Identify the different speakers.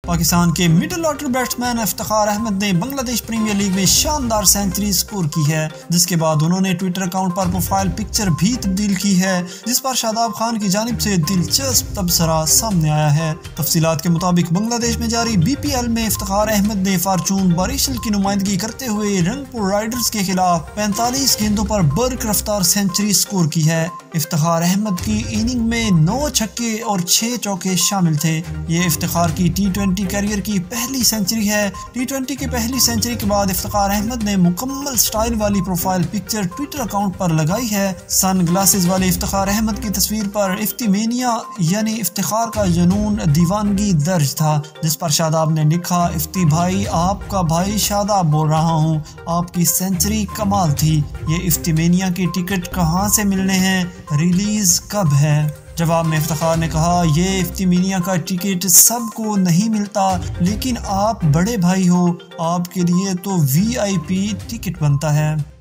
Speaker 1: पाकिस्तान के middle order batsman Iftikhar Ahmed ने Bangladesh premiere league में शानदार सेंचुरी स्कोर की है, जिसके बाद उन्होंने ट्विटर अकाउंट पर प्रोफाइल पिक्चर भी तब्दील की है, जिस पर शादाब खान की जानिब से दिलचस्प तबसरा सामने आया है। तफसीलात के मुताबिक बांग्लादेश में जारी BPL में इफ्तिखार अहमद ने फॉर्चून बारिशल की नुमाइंदगी करते हुए रंगपुर राइडर्स के खिलाफ 45 गेंदों पर बर्क रफ्तार सेंचुरी स्कोर की है। इफ्तिखार अहमद की इनिंग में 9 छक्के और 6 चौके शामिल थे। ये इफ्तिखार की T20 करियर की पहली सेंचुरी है। T20 की पहली सेंचुरी के बाद इफ्तिखार अहमद ने मुकम्मल स्टाइल वाली प्रोफाइल पिक्चर ट्विटर अकाउंट पर लगाई है। सन ग्लासेस वाले इफ्तिखार अहमद की तस्वीर पर इफ्तिमेनिया यानी इफ्तिखार का जुनून दीवानगी दर्ज था, जिस पर शादाब ने लिखा, इफ्ती भाई आपका भाई शादाब बोल रहा हूँ, आपकी सेंचुरी कमाल थी। ये इफ्तिमेनिया की टिकट कहाँ से मिलने हैं, रिलीज कब है? जवाब में इफ्तिखार ने कहा, ये इफ्तिमेनिया का टिकट सबको नहीं मिलता, लेकिन आप बड़े भाई हो, आपके लिए तो VIP टिकट बनता है।